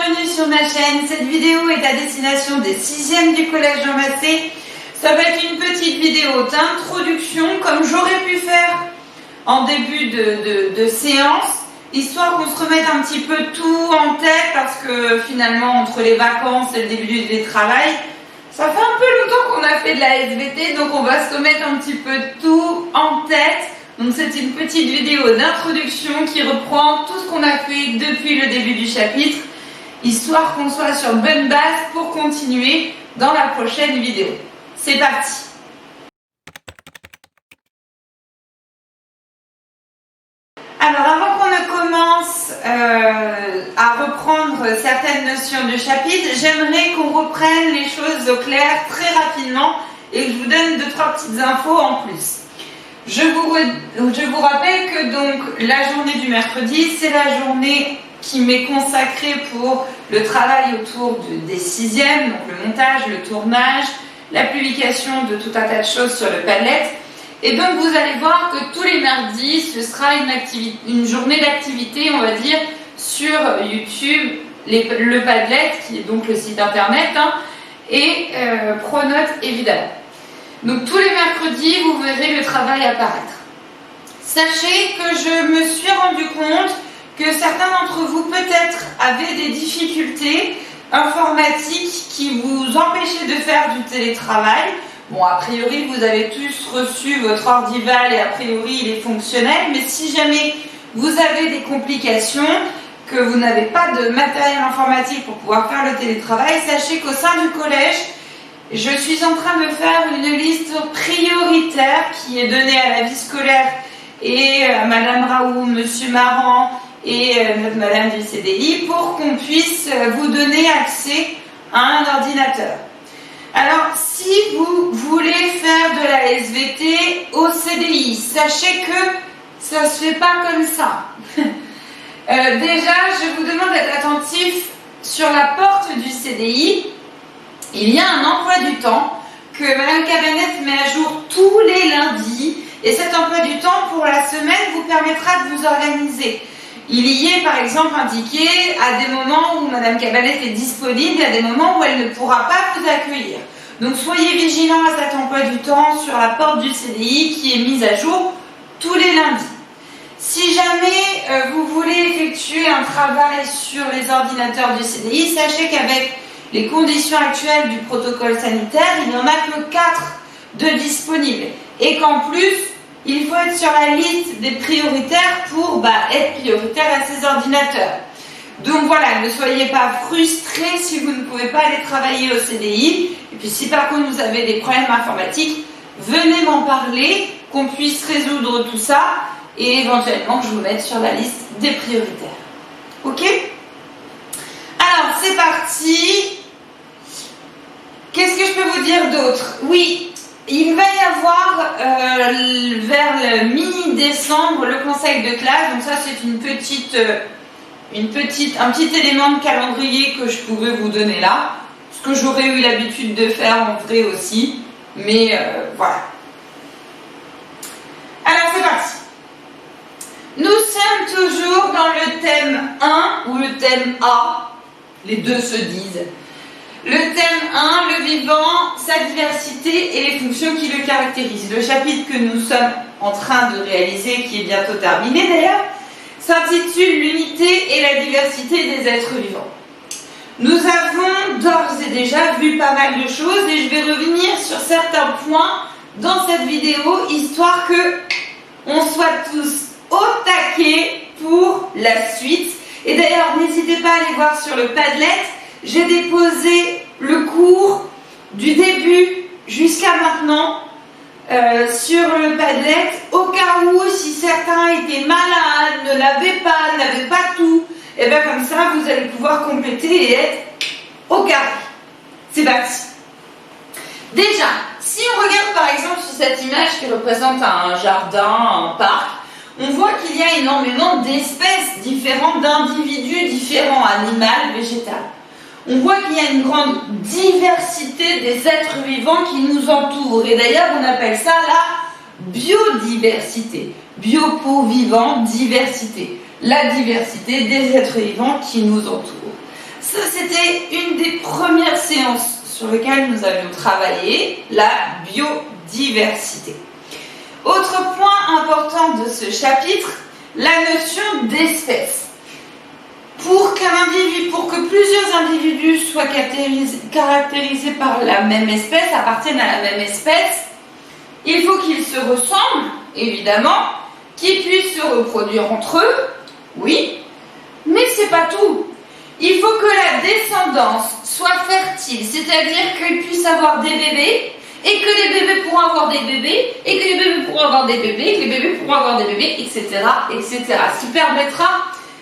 bienvenue sur ma chaîne. Cette vidéo est à destination des 6e du collège Jean Massé. Ça va être une petite vidéo d'introduction comme j'aurais pu faire en début de séance, histoire qu'on se remette un petit peu tout en tête parce que finalement entre les vacances et le début du télétravail, ça fait un peu longtemps qu'on a fait de la SVT, donc on va se remettre un petit peu tout en tête. Donc c'est une petite vidéo d'introduction qui reprend tout ce qu'on a fait depuis le début du chapitre, histoire qu'on soit sur bonne base pour continuer dans la prochaine vidéo. C'est parti! Alors avant qu'on ne commence à reprendre certaines notions du chapitre, j'aimerais qu'on reprenne les choses au clair très rapidement et que je vous donne 2-3 petites infos en plus. Je vous rappelle que donc la journée du mercredi, c'est la journée qui m'est consacrée pour le travail autour des 6e, donc le montage, le tournage, la publication de tout un tas de choses sur le Padlet. Et donc vous allez voir que tous les mardis, ce sera une journée d'activité, on va dire, sur YouTube, le Padlet, qui est donc le site internet, et Pronote évidemment. Donc tous les mercredis, vous verrez le travail apparaître. Sachez que je me suis rendu compte que certains d'entre vous peut-être avaient des difficultés informatiques qui vous empêchaient de faire du télétravail. Bon, a priori, vous avez tous reçu votre ordival et a priori, il est fonctionnel. Mais si jamais vous avez des complications, que vous n'avez pas de matériel informatique pour pouvoir faire le télétravail, sachez qu'au sein du collège, je suis en train de faire une liste prioritaire qui est donnée à la vie scolaire et à Madame Raoult, Monsieur Marant et notre Madame du CDI pour qu'on puisse vous donner accès à un ordinateur. Alors, si vous voulez faire de la SVT au CDI, sachez que ça ne se fait pas comme ça. Déjà, je vous demande d'être attentif sur la porte du CDI. Il y a un emploi du temps que Madame Cabanette met à jour tous les lundis et cet emploi du temps pour la semaine vous permettra de vous organiser. Il y est par exemple indiqué à des moments où Madame Cabanette est disponible et à des moments où elle ne pourra pas vous accueillir. Donc soyez vigilants à cet emploi du temps sur la porte du CDI qui est mise à jour tous les lundis. Si jamais vous voulez effectuer un travail sur les ordinateurs du CDI, sachez qu'avec les conditions actuelles du protocole sanitaire, il n'y en a que 4 de disponibles. Et qu'en plus, il faut être sur la liste des prioritaires pour être prioritaire à ces ordinateurs. Donc voilà, ne soyez pas frustrés si vous ne pouvez pas aller travailler au CDI. Et puis si par contre vous avez des problèmes informatiques, venez m'en parler, qu'on puisse résoudre tout ça et éventuellement que je vous mette sur la liste des prioritaires. Ok ? Alors c'est parti. Qu'est-ce que je peux vous dire d'autre? Oui, il va y avoir vers le mi-décembre le conseil de classe. Donc ça c'est un petit élément de calendrier que je pouvais vous donner là. Ce que j'aurais eu l'habitude de faire en vrai aussi. Mais voilà. Alors c'est parti. Nous sommes toujours dans le thème 1 ou le thème A. Les deux se disent. Le thème 1, le vivant, sa diversité et les fonctions qui le caractérisent. Le chapitre que nous sommes en train de réaliser, qui est bientôt terminé d'ailleurs, s'intitule l'unité et la diversité des êtres vivants. Nous avons d'ores et déjà vu pas mal de choses et je vais revenir sur certains points dans cette vidéo, histoire que on soit tous au taquet pour la suite. Et d'ailleurs, n'hésitez pas à aller voir sur le Padlet. J'ai déposé le cours du début jusqu'à maintenant sur le Padlet, au cas où si certains étaient malades, n'avaient pas tout, et bien comme ça vous allez pouvoir compléter et être au carré. C'est parti. Déjà, si on regarde par exemple sur cette image qui représente un jardin, un parc, on voit qu'il y a énormément d'espèces différentes, d'individus différents, animaux, végétaux. On voit qu'il y a une grande diversité des êtres vivants qui nous entourent. Et d'ailleurs, on appelle ça la biodiversité. Biopo, vivant, diversité. La diversité des êtres vivants qui nous entourent. Ça, c'était une des premières séances sur lesquelles nous avions travaillé, la biodiversité. Autre point important de ce chapitre, la notion d'espèce. Pour que plusieurs individus soient caractérisés par la même espèce, appartiennent à la même espèce, il faut qu'ils se ressemblent, évidemment, qu'ils puissent se reproduire entre eux, oui, mais c'est pas tout. Il faut que la descendance soit fertile, c'est-à-dire qu'ils puissent avoir des bébés, et que les bébés pourront avoir des bébés, et que les bébés pourront avoir des bébés, et que les bébés pourront avoir des bébés, etc., etc. Ce qui permettra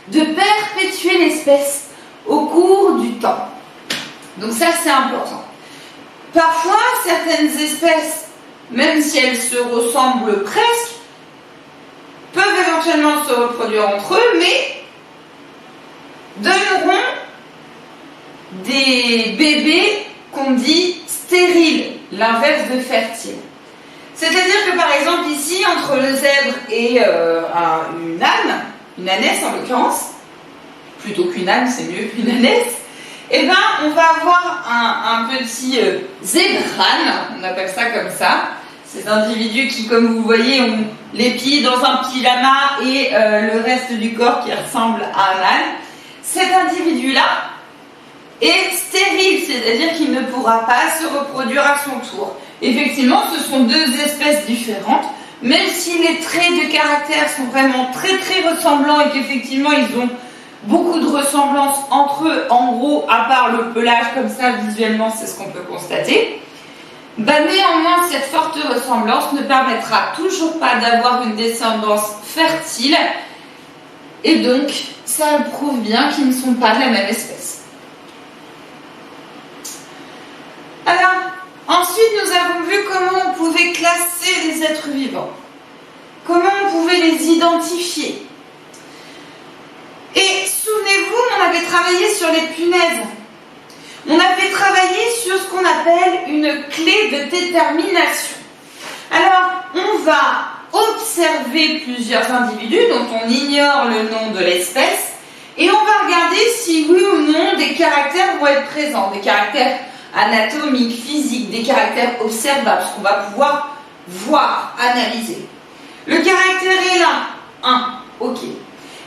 de perpétuer l'espèce au cours du temps. Donc ça, c'est important. Parfois, certaines espèces, même si elles se ressemblent presque, peuvent éventuellement se reproduire entre eux, mais donneront des bébés qu'on dit stériles, l'inverse de fertile. C'est-à-dire que par exemple ici, entre le zèbre et une âne, une ânesse en l'occurrence, plutôt qu'une âne, c'est mieux qu'une ânesse, eh ben, on va avoir un petit zébrane, on appelle ça comme ça. Ces individus qui, comme vous voyez, ont les pieds dans un pyjama et le reste du corps qui ressemble à un âne. Cet individu-là est stérile, c'est-à-dire qu'il ne pourra pas se reproduire à son tour. Effectivement, ce sont deux espèces différentes, même si les traits de caractère sont vraiment très très ressemblants et qu'effectivement ils ont beaucoup de ressemblances entre eux, en gros, à part le pelage comme ça, visuellement, c'est ce qu'on peut constater. Néanmoins, cette forte ressemblance ne permettra toujours pas d'avoir une descendance fertile et donc ça prouve bien qu'ils ne sont pas de la même espèce. Alors, ensuite, nous avons vu comment on pouvait classer les êtres vivants, comment on pouvait les identifier. Et souvenez-vous, on avait travaillé sur les punaises. On avait travaillé sur ce qu'on appelle une clé de détermination. Alors, on va observer plusieurs individus dont on ignore le nom de l'espèce et on va regarder si oui ou non des caractères vont être présents, des caractères anatomiques, physiques, des caractères observables, ce qu'on va pouvoir voir, analyser. Le caractère est là, 1, ok.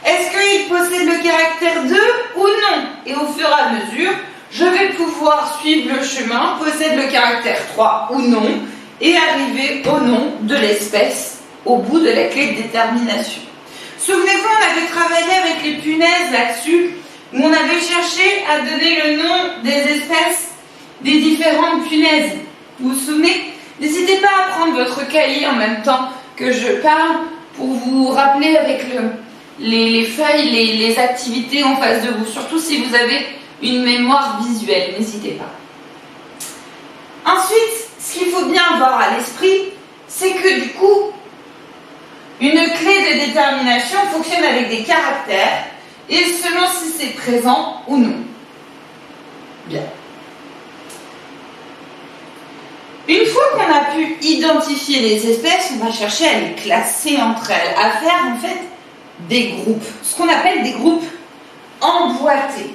Est-ce qu'il possède le caractère 2 ou non? Et au fur et à mesure, je vais pouvoir suivre le chemin, possède le caractère 3 ou non, et arriver au nom de l'espèce, au bout de la clé de détermination. Souvenez-vous, on avait travaillé avec les punaises là-dessus, où on avait cherché à donner le nom des espèces des différentes punaises. Vous vous souvenez? N'hésitez pas à prendre votre cahier en même temps que je parle pour vous rappeler avec les feuilles, les activités en face de vous, surtout si vous avez une mémoire visuelle, n'hésitez pas. Ensuite, ce qu'il faut bien avoir à l'esprit, c'est que du coup, une clé de détermination fonctionne avec des caractères et selon si c'est présent ou non. Bien. Une fois qu'on a pu identifier les espèces, on va chercher à les classer entre elles, à faire en fait des groupes, ce qu'on appelle des groupes emboîtés.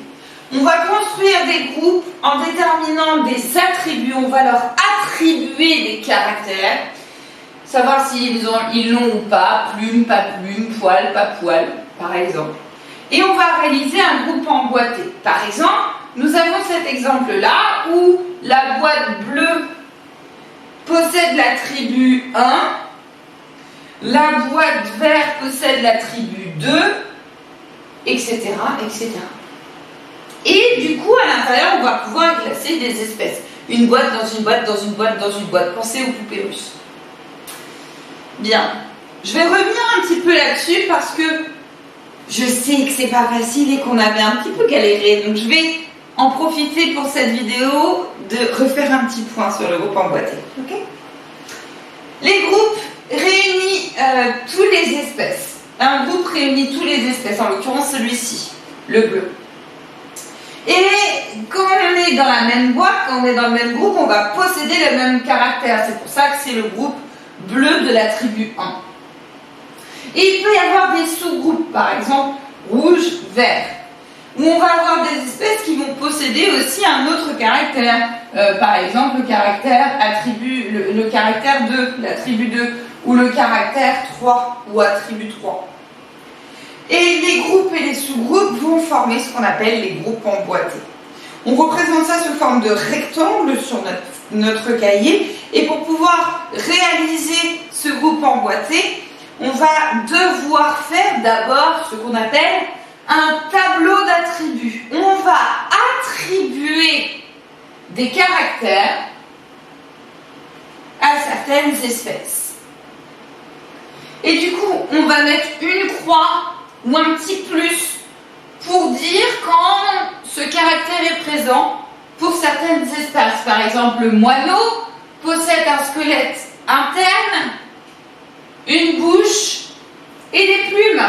On va construire des groupes en déterminant des attributs, on va leur attribuer des caractères, savoir s'ils l'ont ou pas, plume, pas plume, poil, pas poil, par exemple. Et on va réaliser un groupe emboîté. Par exemple, nous avons cet exemple-là où la boîte bleue possède l'attribut 1, la boîte verte possède l'attribut 2, etc., etc. Et du coup, à l'intérieur, on va pouvoir classer des espèces. Une boîte dans une boîte, dans une boîte, dans une boîte. Pensez aux poupées russes. Bien. Je vais revenir un petit peu là-dessus parce que je sais que c'est pas facile et qu'on avait un petit peu galéré. Donc, je vais en profiter pour cette vidéo de refaire un petit point sur le groupe emboîté. Okay? Les groupes réunissent toutes les espèces. Un groupe réunit toutes les espèces, en l'occurrence celui-ci, le bleu. Et quand on est dans la même boîte, quand on est dans le même groupe, on va posséder les mêmes caractères. C'est pour ça que c'est le groupe bleu de l'attribut 1. Et il peut y avoir des sous-groupes, par exemple rouge, vert. où on va avoir des espèces qui vont posséder aussi un autre caractère. Par exemple, le caractère attribut, le caractère 2, l'attribut 2, ou le caractère 3, ou attribut 3. Et les groupes et les sous-groupes vont former ce qu'on appelle les groupes emboîtés. On représente ça sous forme de rectangle sur notre cahier. Et pour pouvoir réaliser ce groupe emboîté, on va devoir faire d'abord ce qu'on appelle un tableau d'attributs. On va attribuer des caractères à certaines espèces. Et du coup, on va mettre une croix ou un petit plus pour dire quand ce caractère est présent pour certaines espèces. Par exemple, le moineau possède un squelette interne, une bouche et des plumes.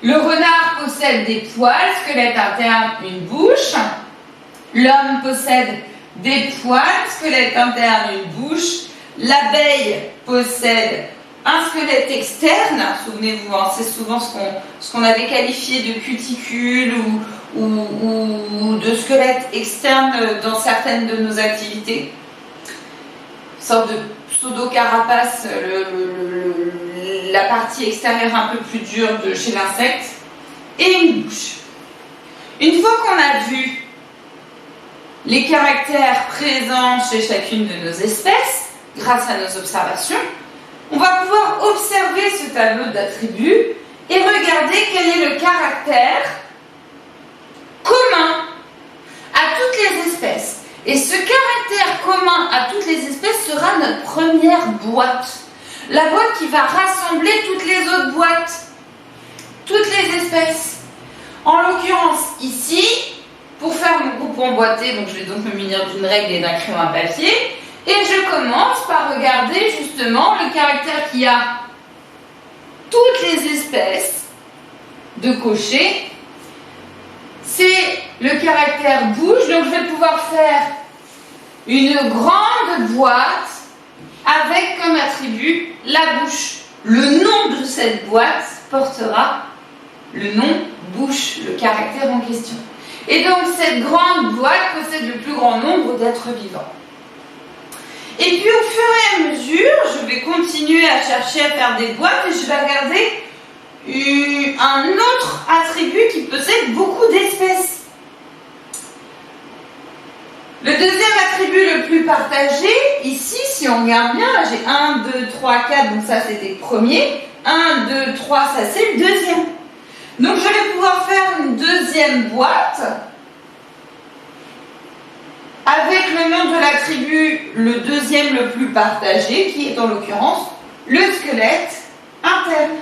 Le renard possède des poils, squelette interne, une bouche. L'homme possède des poils, squelette interne, une bouche. L'abeille possède un squelette externe, souvenez-vous, hein, c'est souvent ce qu'on avait qualifié de cuticule ou de squelette externe dans certaines de nos activités. Une sorte de pseudo-carapace, la partie extérieure un peu plus dure de chez l'insecte, et une bouche. Une fois qu'on a vu les caractères présents chez chacune de nos espèces, grâce à nos observations, on va pouvoir observer ce tableau d'attributs et regarder quel est le caractère commun à toutes les espèces. Et ce caractère commun à toutes les espèces sera notre première boîte. La boîte qui va rassembler toutes les autres boîtes, toutes les espèces. En l'occurrence, ici, pour faire mon groupe emboîté, donc je vais donc me munir d'une règle et d'un crayon à papier. Et je commence par regarder justement le caractère qui a toutes les espèces de cocher. C'est le caractère bouche, donc je vais pouvoir faire une grande boîte avec comme attribut la bouche. Le nom de cette boîte portera le nom bouche, le caractère en question. Et donc cette grande boîte possède le plus grand nombre d'êtres vivants. Et puis au fur et à mesure, je vais continuer à chercher à faire des boîtes et je vais regarder un autre attribut qui possède beaucoup d'espèces. Le deuxième attribut le plus partagé, ici, si on regarde bien, là j'ai 1, 2, 3, 4, donc ça c'était le premier. 1, 2, 3, ça c'est le deuxième. Donc je vais pouvoir faire une deuxième boîte avec le nom de l'attribut, le deuxième le plus partagé, qui est en l'occurrence le squelette interne.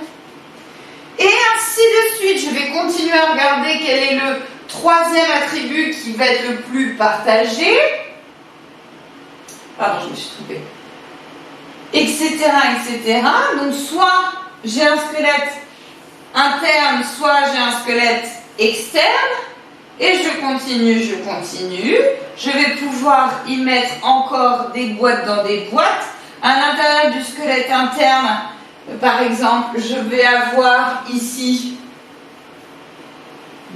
Et ainsi de suite, je vais continuer à regarder quel est le troisième attribut qui va être le plus partagé. Pardon, je me suis trompée. Etc., etc. Donc soit j'ai un squelette interne, soit j'ai un squelette externe. Et je continue. Je vais pouvoir y mettre encore des boîtes dans des boîtes. À l'intérieur du squelette interne, par exemple, je vais avoir ici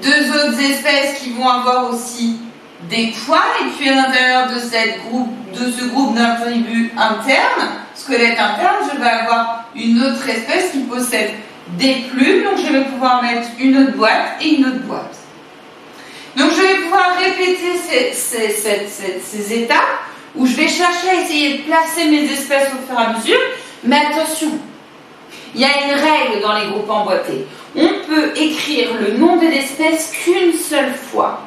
deux autres espèces qui vont avoir aussi des poils. Et puis à l'intérieur de ce groupe d'attributs internes, squelette interne, je vais avoir une autre espèce qui possède des plumes. Donc je vais pouvoir mettre une autre boîte et une autre boîte. Donc je vais pouvoir répéter ces étapes où je vais chercher à essayer de placer mes espèces au fur et à mesure. Mais attention, il y a une règle dans les groupes emboîtés. On peut écrire le nom de l'espèce qu'une seule fois.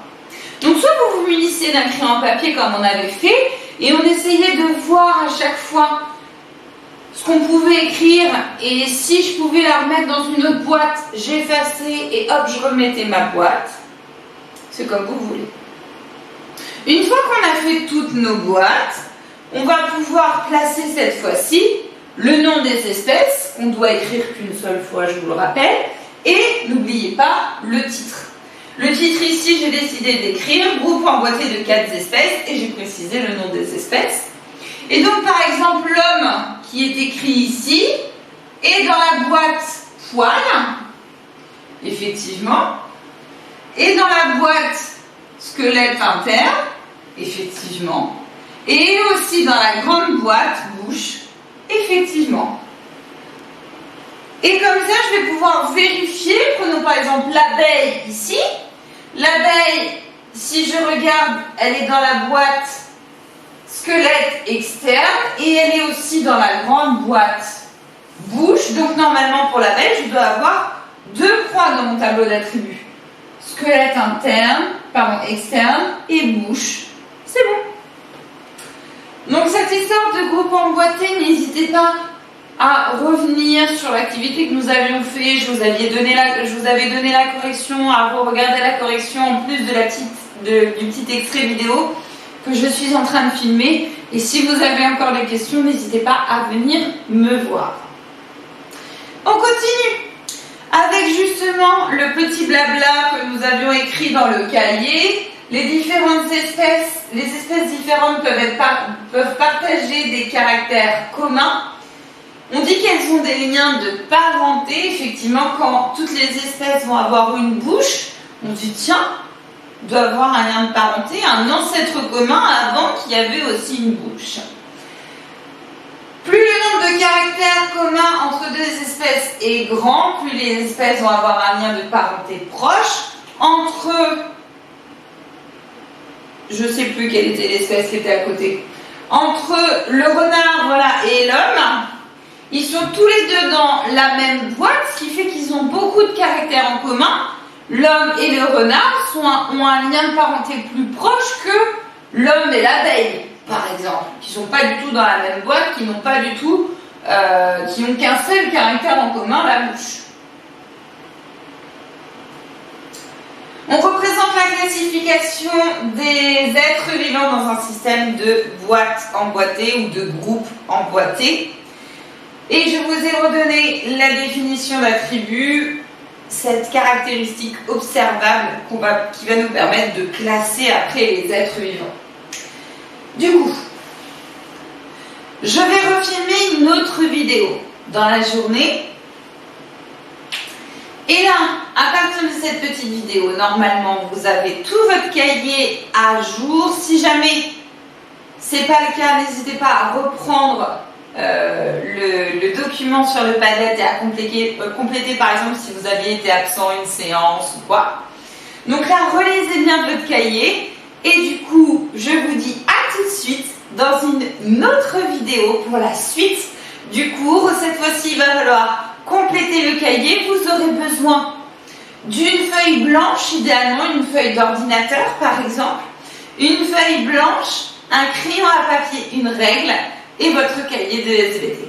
Donc soit vous vous munissez d'un crayon papier comme on avait fait, et on essayait de voir à chaque fois ce qu'on pouvait écrire, et si je pouvais la remettre dans une autre boîte, j'effaçais et hop, je remettais ma boîte. C'est comme vous voulez. Une fois qu'on a fait toutes nos boîtes, on va pouvoir placer cette fois-ci le nom des espèces, qu'on doit écrire qu'une seule fois, je vous le rappelle, et n'oubliez pas le titre. Le titre ici, j'ai décidé d'écrire groupe emboîté de 4 espèces, et j'ai précisé le nom des espèces. Et donc par exemple, l'homme qui est écrit ici, est dans la boîte poil, effectivement. Et dans la boîte squelette interne, effectivement. Et aussi dans la grande boîte bouche, effectivement. Et comme ça, je vais pouvoir vérifier. Prenons par exemple l'abeille ici. L'abeille, si je regarde, elle est dans la boîte squelette externe et elle est aussi dans la grande boîte bouche. Donc normalement pour l'abeille, je dois avoir 2 croix dans mon tableau d'attributs. Squelette externe et bouche. C'est bon. Donc cette histoire de groupe emboîté, n'hésitez pas à revenir sur l'activité que nous avions fait. Je vous avais donné la correction, à regarder la correction en plus de du petit extrait vidéo que je suis en train de filmer. Et si vous avez encore des questions, n'hésitez pas à venir me voir. On continue avec justement le petit blabla que nous avions écrit dans le cahier. Les différentes espèces, les espèces différentes peuvent partager des caractères communs. On dit qu'elles ont des liens de parenté. Effectivement, quand toutes les espèces vont avoir une bouche, on dit tiens, il doit avoir un lien de parenté, un ancêtre commun avant qu'il y avait aussi une bouche. Plus le nombre de caractères communs entre 2 espèces est grand, plus les espèces vont avoir un lien de parenté proche. Entre, je ne sais plus quelle était l'espèce qui était à côté, entre le renard et l'homme, ils sont tous les 2 dans la même boîte, ce qui fait qu'ils ont beaucoup de caractères en commun. L'homme et le renard ont un lien de parenté plus proche que l'homme et l'abeille, par exemple, qui ne sont pas du tout dans la même boîte, qui n'ont pas du tout, qui n'ont qu'un seul caractère en commun, la bouche. On représente la classification des êtres vivants dans un système de boîtes emboîtées ou de groupes emboîtés. Et je vous ai redonné la définition d'attribut, cette caractéristique observable qui va nous permettre de classer après les êtres vivants. Du coup, je vais refilmer une autre vidéo dans la journée. Et là, à partir de cette petite vidéo, normalement, vous avez tout votre cahier à jour. Si jamais ce n'est pas le cas, n'hésitez pas à reprendre le document sur le Padlet et à compléter par exemple si vous aviez été absent une séance ou quoi. Donc là, relisez bien votre cahier et du coup, je vous dis à tout de suite dans une autre vidéo pour la suite du cours. Cette fois-ci, il va falloir compléter le cahier. Vous aurez besoin d'une feuille blanche, idéalement une feuille d'ordinateur par exemple, une feuille blanche, un crayon à papier, une règle et votre cahier de SVT.